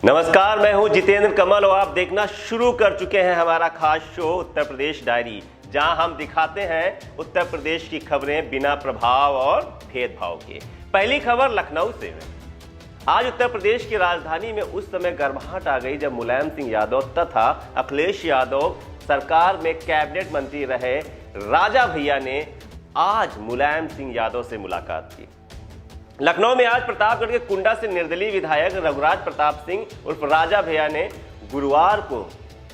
नमस्कार, मैं हूं जितेंद्र कमल और आप देखना शुरू कर चुके हैं हमारा खास शो उत्तर प्रदेश डायरी, जहां हम दिखाते हैं उत्तर प्रदेश की खबरें बिना प्रभाव और भेदभाव के। पहली खबर लखनऊ से है। आज उत्तर प्रदेश की राजधानी में उस समय गर्माहट आ गई जब मुलायम सिंह यादव तथा अखिलेश यादव सरकार में कैबिनेट मंत्री रहे राजा भैया ने आज मुलायम सिंह यादव से मुलाकात की। लखनऊ में आज प्रतापगढ़ के कुंडा से निर्दलीय विधायक रघुराज प्रताप सिंह उर्फ राजा भैया ने गुरुवार को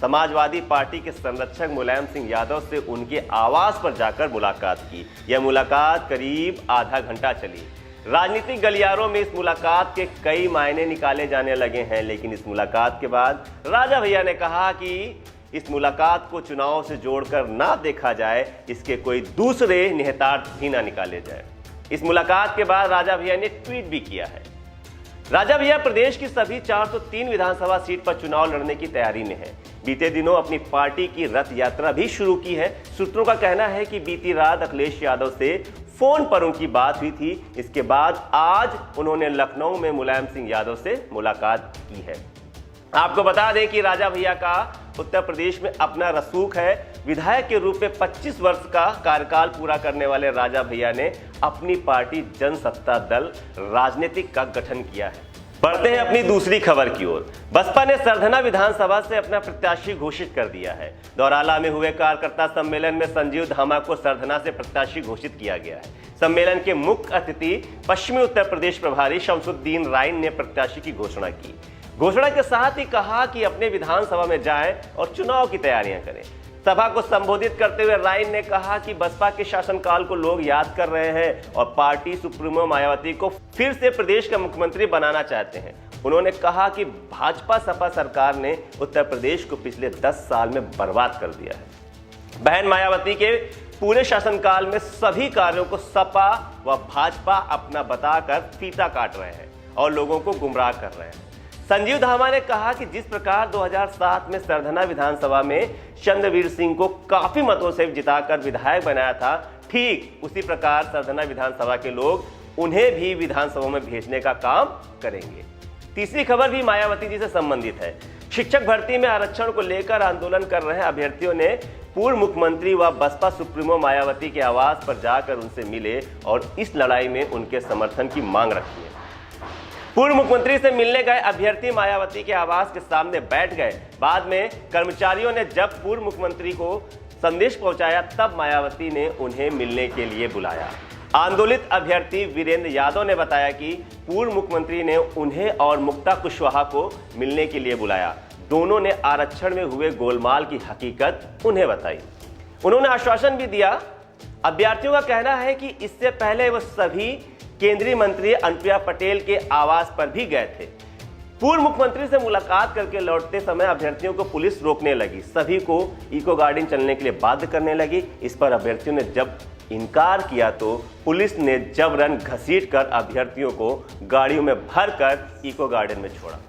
समाजवादी पार्टी के संरक्षक मुलायम सिंह यादव से उनके आवास पर जाकर मुलाकात की। यह मुलाकात करीब आधा घंटा चली। राजनीतिक गलियारों में इस मुलाकात के कई मायने निकाले जाने लगे हैं, लेकिन इस मुलाकात के बाद राजा भैया ने कहा कि इस मुलाकात को चुनाव से जोड़कर ना देखा जाए, इसके कोई दूसरे निहितार्थ भी ना निकाले जाए। इस मुलाकात के बाद राजा भैया ने ट्वीट भी किया है। राजा भैया प्रदेश की सभी 403 विधानसभा सीट पर चुनाव लड़ने की तैयारी में हैं। बीते दिनों अपनी पार्टी की रथ यात्रा भी शुरू की है। सूत्रों का कहना है कि बीती रात अखिलेश यादव से फोन पर उनकी बात हुई थी। इसके बाद आज उन्होंने लखनऊ में मुलायम सिंह यादव से मुलाकात की है। आपको बता दें कि राजा भैया का उत्तर प्रदेश में अपना रसूख है। विधायक के रूप में 25 वर्ष का कार्यकाल पूरा करने वाले राजा भैया ने अपनी पार्टी जनसत्ता दल राजनीतिक का गठन किया है। बढ़ते हैं अपनी दूसरी खबर की ओर। बसपा ने सरधना विधानसभा से अपना प्रत्याशी घोषित कर दिया है। दौराला में हुए कार्यकर्ता सम्मेलन में संजीव धामा को सरधना से प्रत्याशी घोषित किया गया है। सम्मेलन के मुख्य अतिथि पश्चिमी उत्तर प्रदेश प्रभारी शमसुद्दीन राइन ने प्रत्याशी की घोषणा की। घोषणा के साथ ही कहा कि अपने विधानसभा में जाएं और चुनाव की तैयारियां करें। सभा को संबोधित करते हुए राइन ने कहा कि बसपा के शासनकाल को लोग याद कर रहे हैं और पार्टी सुप्रीमो मायावती को फिर से प्रदेश का मुख्यमंत्री बनाना चाहते हैं। उन्होंने कहा कि भाजपा सपा सरकार ने उत्तर प्रदेश को पिछले 10 साल में बर्बाद कर दिया है। बहन मायावती के पूरे शासनकाल में सभी कार्यों को सपा व भाजपा अपना बताकर फीता काट रहे हैं और लोगों को गुमराह कर रहे हैं। संजीव धामा ने कहा कि जिस प्रकार 2007 में सरधना विधानसभा में चंद्रवीर सिंह को काफी मतों से जिताकर विधायक बनाया था, ठीक उसी प्रकार सरधना विधानसभा के लोग उन्हें भी विधानसभा में भेजने का काम करेंगे। तीसरी खबर भी मायावती जी से संबंधित है। शिक्षक भर्ती में आरक्षण को लेकर आंदोलन कर रहे अभ्यर्थियों ने पूर्व मुख्यमंत्री व बसपा सुप्रीमो मायावती के आवास पर जाकर उनसे मिले और इस लड़ाई में उनके समर्थन की मांग रखी है। पूर्व मुख्यमंत्री से मिलने गए अभ्यर्थी मायावती के आवास के सामने बैठ गए। बाद में कर्मचारियों ने जब पूर्व मुख्यमंत्री को संदेश पहुंचाया, तब मायावती ने उन्हें मिलने के लिए बुलाया। आंदोलित अभ्यर्थी वीरेंद्र यादव ने बताया कि पूर्व मुख्यमंत्री ने उन्हें और मुक्ता कुशवाहा को मिलने के लिए बुलाया। दोनों ने आरक्षण में हुए गोलमाल की हकीकत उन्हें बताई। उन्होंने आश्वासन भी दिया। अभ्यर्थियों का कहना है कि इससे पहले वह सभी केंद्रीय मंत्री अनुप्रिया पटेल के आवास पर भी गए थे। पूर्व मुख्यमंत्री से मुलाकात करके लौटते समय अभ्यर्थियों को पुलिस रोकने लगी। सभी को इको गार्डन चलने के लिए बाध्य करने लगी। इस पर अभ्यर्थियों ने जब इनकार किया तो पुलिस ने जबरन घसीटकर अभ्यर्थियों को गाड़ियों में भरकर इको गार्डन में छोड़ा।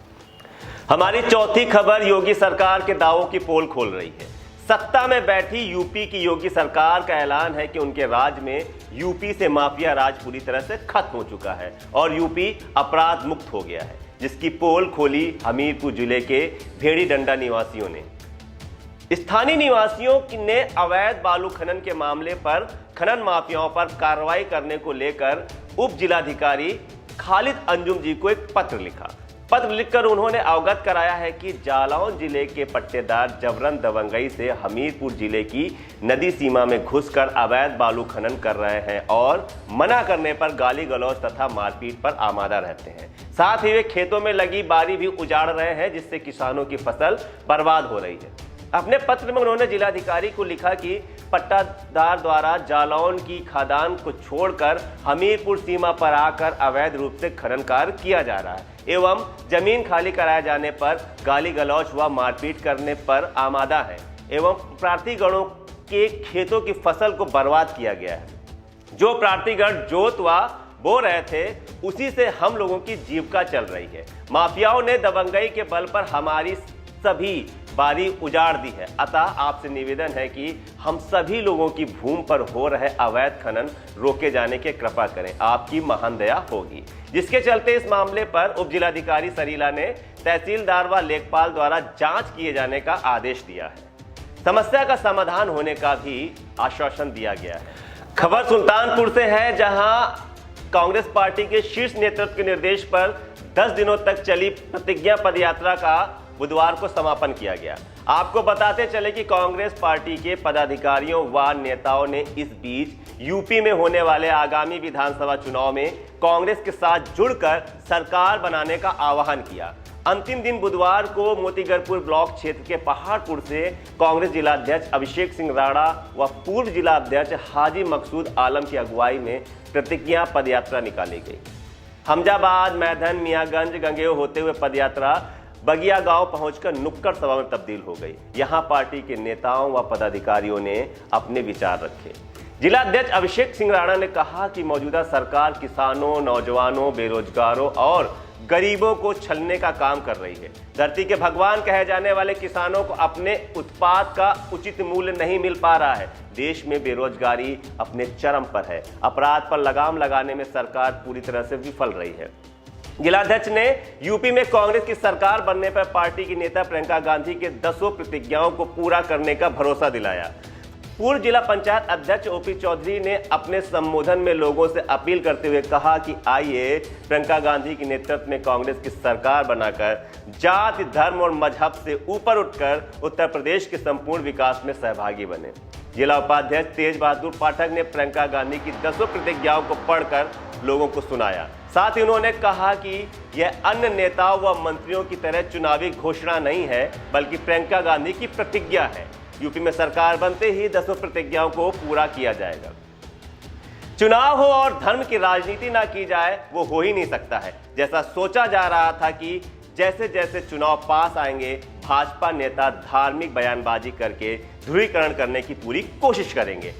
हमारी चौथी खबर योगी सरकार के दावों की पोल खोल रही है। सत्ता में बैठी यूपी की योगी सरकार का ऐलान है कि उनके राज्य में यूपी से माफिया राज पूरी तरह से खत्म हो चुका है और यूपी अपराध मुक्त हो गया है, जिसकी पोल खोली हमीरपुर जिले के भेड़ी डंडा निवासियों ने। स्थानीय निवासियों ने अवैध बालू खनन के मामले पर खनन माफियाओं पर कार्रवाई करने को लेकर उप जिलाधिकारी खालिद अंजुम जी को एक पत्र लिखा। पत्र लिखकर उन्होंने अवगत कराया है कि जालौन जिले के पट्टेदार जबरन दबंगई से हमीरपुर जिले की नदी सीमा में घुसकर अवैध बालू खनन कर रहे हैं और मना करने पर गाली गलौज तथा मारपीट पर आमादा रहते हैं। साथ ही वे खेतों में लगी बारी भी उजाड़ रहे हैं, जिससे किसानों की फसल बर्बाद हो रही है। अपने पत्र में उन्होंने जिलाधिकारी को लिखा कि पट्टादार द्वारा जालौन की खदान को छोड़कर हमीरपुर सीमा पर आकर अवैध रूप से खनन कार्य किया जा रहा है एवं जमीन खाली कराए जाने पर गाली गलौज व मारपीट करने पर आमादा है एवं प्रार्थीगणों के खेतों की फसल को बर्बाद किया गया है। जो प्रार्थीगण जोत व बो रहे थे, उसी से हम लोगों की जीविका चल रही है। माफियाओं ने दबंगई के बल पर हमारी सभी बारी उजाड़ दी है। अतः आपसे निवेदन है कि हम सभी लोगों की भूमि पर हो रहे अवैध खनन रोके जाने की कृपा करें, आपकी महान दया होगी। जिसके चलते इस मामले पर उप जिलाधिकारी सरीला ने तहसीलदार व लेखपाल द्वारा जांच किए जाने का आदेश दिया है। समस्या का समाधान होने का भी आश्वासन दिया गया है। खबर सुल्तानपुर से है, जहां कांग्रेस पार्टी के शीर्ष नेतृत्व के निर्देश पर 10 दिनों तक चली प्रतिज्ञा पदयात्रा का बुधवार को समापन किया गया। आपको बताते चले कि कांग्रेस पार्टी के पदाधिकारियों व नेताओं ने इस बीच यूपी में होने वाले आगामी विधानसभा चुनाव में कांग्रेस के साथ जुड़कर सरकार बनाने का आह्वान किया। अंतिम दिन बुधवार को मोतीगरपुर ब्लॉक क्षेत्र के पहाड़पुर से कांग्रेस जिलाध्यक्ष अभिषेक सिंह राणा व पूर्व जिलाध्यक्ष हाजी मकसूद आलम की अगुवाई में प्रतिज्ञा पदयात्रा निकाली गई। हमजाबाद, मैधन, मियागंज, गंगेय होते हुए पदयात्रा बगिया गांव पहुंचकर नुक्कड़ सभा में तब्दील हो गई। यहां पार्टी के नेताओं व पदाधिकारियों ने अपने विचार रखे। जिलाध्यक्ष अभिषेक सिंह राणा ने कहा कि मौजूदा सरकार किसानों, नौजवानों, बेरोजगारों और गरीबों को छलने का काम कर रही है। धरती के भगवान कहे जाने वाले किसानों को अपने उत्पाद का उचित मूल्य नहीं मिल पा रहा है। देश में बेरोजगारी अपने चरम पर है। अपराध पर लगाम लगाने में सरकार पूरी तरह से विफल रही है। जिलाध्यक्ष ने यूपी में कांग्रेस की सरकार बनने पर पार्टी की नेता प्रियंका गांधी के 10 प्रतिज्ञाओं को पूरा करने का भरोसा दिलाया। पूर्व जिला पंचायत अध्यक्ष ओपी चौधरी ने अपने संबोधन में लोगों से अपील करते हुए कहा कि आइए प्रियंका गांधी के नेतृत्व में कांग्रेस की सरकार बनाकर जाति, धर्म और मजहब से ऊपर उठकर उत्तर प्रदेश के संपूर्ण विकास में सहभागी बने। जिला उपाध्यक्ष तेज बहादुर पाठक ने प्रियंका गांधी की 10 प्रतिज्ञाओं को पढ़कर लोगों को सुनाया। साथ ही उन्होंने कहा कि यह अन्य नेताओं व मंत्रियों की तरह चुनावी घोषणा नहीं है, बल्कि प्रियंका गांधी की प्रतिज्ञा है। यूपी में सरकार बनते ही 10 प्रतिज्ञाओं को पूरा किया जाएगा। चुनाव हो और धर्म की राजनीति ना की जाए, वो हो ही नहीं सकता है। जैसा सोचा जा रहा था कि जैसे जैसे चुनाव पास आएंगे, भाजपा नेता धार्मिक बयानबाजी करके ध्रुवीकरण करने की पूरी कोशिश करेंगे,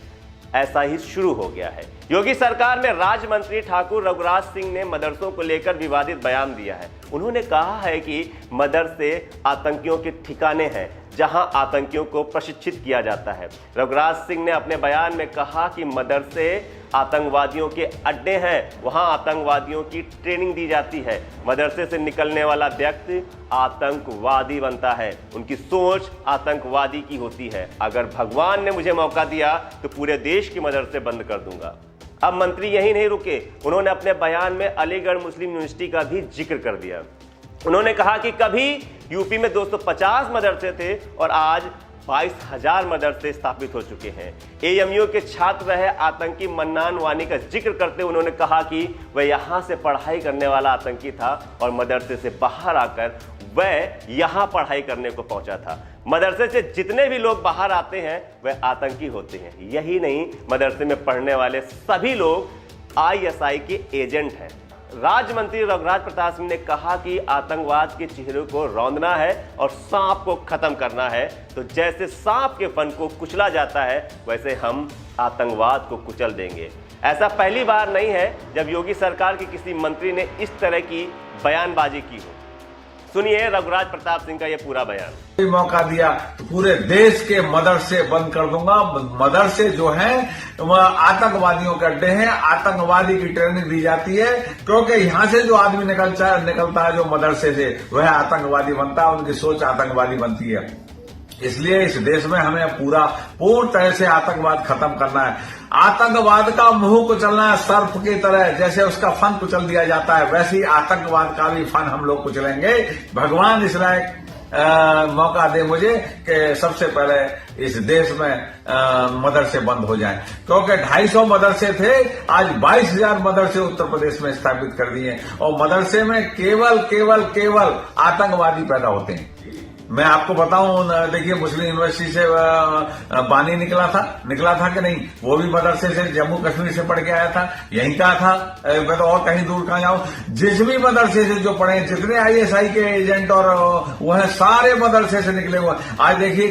ऐसा ही शुरू हो गया है। योगी सरकार में राज्य मंत्री ठाकुर रघुराज सिंह ने मदरसों को लेकर विवादित बयान दिया है। उन्होंने कहा है कि मदरसे आतंकियों के ठिकाने हैं, जहां आतंकियों को प्रशिक्षित किया जाता है। रघुराज सिंह ने अपने बयान में कहा कि मदरसे आतंकवादियों के अड्डे हैं, वहां आतंकवादियों की ट्रेनिंग दी जाती है। मदरसे से निकलने वाला व्यक्ति आतंकवादी बनता है, उनकी सोच आतंकवादी की होती है। अगर भगवान ने मुझे मौका दिया तो पूरे देश के मदरसे बंद कर दूंगा। अब मंत्री यही नहीं रुके, उन्होंने अपने बयान में अलीगढ़ मुस्लिम यूनिवर्सिटी का भी जिक्र कर दिया। उन्होंने कहा कि कभी यूपी में 250 मदरसे थे और आज 22,000 मदरसे स्थापित हो चुके हैं। एएमयू के छात्र रहे आतंकी मन्नान वानी का जिक्र करते हुए उन्होंने कहा कि वह यहां से पढ़ाई करने वाला आतंकी था और मदरसे से बाहर आकर वह यहां पढ़ाई करने को पहुंचा था। मदरसे से जितने भी लोग बाहर आते हैं वह आतंकी होते हैं। यही नहीं, मदरसे में पढ़ने वाले सभी लोग आईएसआई के एजेंट हैं। राज्य मंत्री रघुराज प्रताप सिंह ने कहा कि आतंकवाद के चेहरे को रौंदना है और सांप को खत्म करना है। तो जैसे सांप के फन को कुचला जाता है, वैसे हम आतंकवाद को कुचल देंगे। ऐसा पहली बार नहीं है जब योगी सरकार के किसी मंत्री ने इस तरह की बयानबाजी की हो। सुनिए रघुराज प्रताप सिंह का यह पूरा बयान। मौका दिया तो पूरे देश के मदरसे बंद कर दूंगा। मदरसे जो हैं आतंकवादियों के अड्डे हैं, आतंकवादी की ट्रेनिंग दी जाती है, क्योंकि यहां से जो आदमी निकलता है जो मदरसे से, वह आतंकवादी बनता है, उनकी सोच आतंकवादी बनती है। इसलिए इस देश में हमें पूर्ण तरह से आतंकवाद खत्म करना है। आतंकवाद का मुंह कुचलना है, सर्प की तरह जैसे उसका फन कुचल दिया जाता है, वैसे ही आतंकवाद का भी फन हम लोग कुचलेंगे। भगवान इस लायक मौका दे मुझे कि सबसे पहले इस देश में मदरसे बंद हो जाएं, क्योंकि 250 मदरसे थे, आज 22,000 मदरसे उत्तर प्रदेश में स्थापित कर दिए और मदरसे में केवल आतंकवादी पैदा होते हैं। मैं आपको बताऊं, देखिए मुस्लिम यूनिवर्सिटी से बानी निकला था कि नहीं, वो भी मदरसे से जम्मू कश्मीर से पढ़ के आया था, यहीं का था। मैं तो और कहीं दूर कहां जाऊं, जिस भी मदरसे से जो पढ़े, जितने आईएसआई के एजेंट और वह सारे मदरसे से निकले हुए। आज देखिए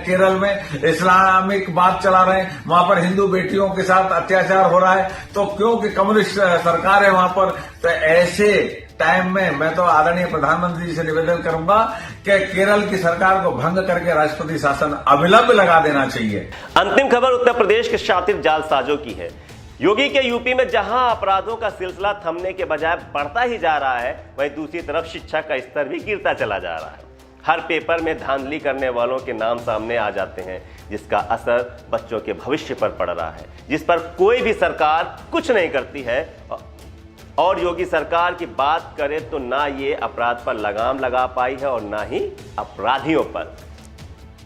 केरल में इस्लामिक बात चला रहे हैं, वहां पर हिंदू बेटियों के साथ अत्याचार हो रहा है, तो क्योंकि कम्युनिस्ट सरकार है वहां पर। तो ऐसे टाइम में मैं तो आदरणीय प्रधानमंत्री जी से निवेदन करूंगा कि केरल की सरकार को भंग करके राष्ट्रपति शासन अविलंब लगा देना चाहिए। अंतिम खबर उत्तर प्रदेश के शातिर जालसाजों की है। योगी के यूपी में जहां अपराधों का सिलसिला थमने के बजाय बढ़ता ही जा रहा है, वहीं दूसरी तरफ शिक्षा का स्तर भी गिरता चला जा रहा है। हर पेपर में धांधली करने वालों के नाम सामने आ जाते हैं, जिसका असर बच्चों के भविष्य पर पड़ रहा है, जिस पर कोई भी सरकार कुछ नहीं करती है। और योगी सरकार की बात करें तो ना ये अपराध पर लगाम लगा पाई है और ना ही अपराधियों पर।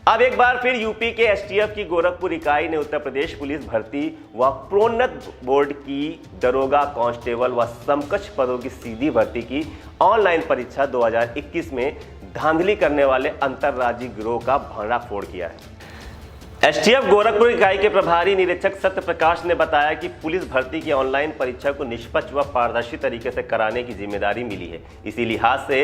अब एक बार फिर यूपी के एसटीएफ की गोरखपुर इकाई ने उत्तर प्रदेश पुलिस भर्ती व प्रोन्नत बोर्ड की दरोगा, कांस्टेबल व समकक्ष पदों की सीधी भर्ती की ऑनलाइन परीक्षा 2021 में धांधली करने वाले अंतर्राज्यीय गिरोह का भंडाफोड़ किया है। एसटीएफ गोरखपुर इकाई के प्रभारी निरीक्षक सत्य प्रकाश ने बताया कि पुलिस भर्ती की ऑनलाइन परीक्षा को निष्पक्ष व पारदर्शी तरीके से कराने की जिम्मेदारी मिली है। इसी लिहाज से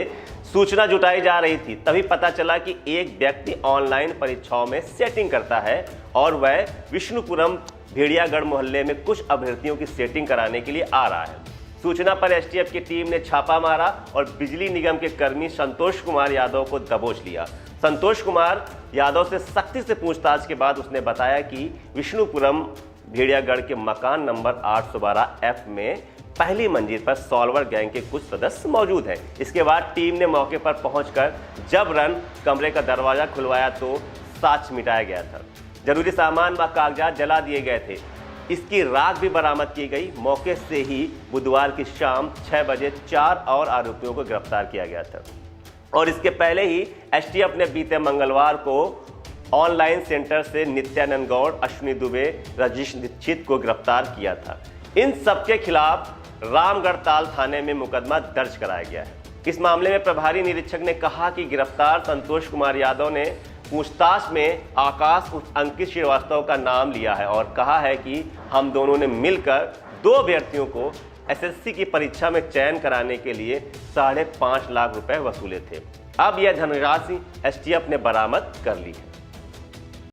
सूचना जुटाई जा रही थी, तभी पता चला कि एक व्यक्ति ऑनलाइन परीक्षाओं में सेटिंग करता है और वह विष्णुपुरम भेड़ियागढ़ मोहल्ले में कुछ अभ्यर्थियों की सेटिंग कराने के लिए आ रहा है। सूचना पर एसटीएफ की टीम ने छापा मारा और बिजली निगम के कर्मी संतोष कुमार यादव को दबोच लिया। संतोष कुमार यादव से सख्ती से पूछताछ के बाद उसने बताया कि विष्णुपुरम भेड़ियागढ़ के मकान नंबर 812F में पहली मंजिल पर सॉल्वर गैंग के कुछ सदस्य मौजूद हैं। इसके बाद टीम ने मौके पर पहुंचकर जबरन कमरे का दरवाजा खुलवाया तो साक्ष्य मिटाया गया था। जरूरी सामान व कागजात जला दिए गए थे। इसकी राख भी बरामद की गई। मौके से ही बुधवार की शाम 6 बजे 4 और आरोपियों को गिरफ्तार किया गया था। और इसके पहले ही एसटीएफ ने बीते मंगलवार को ऑनलाइन सेंटर से नित्यानंद गौड़, अश्विनी दुबे, रजीश दीक्षित को गिरफ्तार किया था। इन सबके खिलाफ रामगढ़ ताल थाने में मुकदमा दर्ज कराया गया है। इस मामले में प्रभारी निरीक्षक ने कहा कि गिरफ्तार संतोष कुमार यादव ने पूछताछ में आकाश अंकित श्रीवास्तव का नाम लिया है और कहा है कि हम दोनों ने मिलकर 2 अभ्यर्थियों को एसएससी की परीक्षा में चयन कराने के लिए 5.5 लाख रुपए वसूले थे। अब यह धनराशि एसटीएफ ने बरामद कर ली है।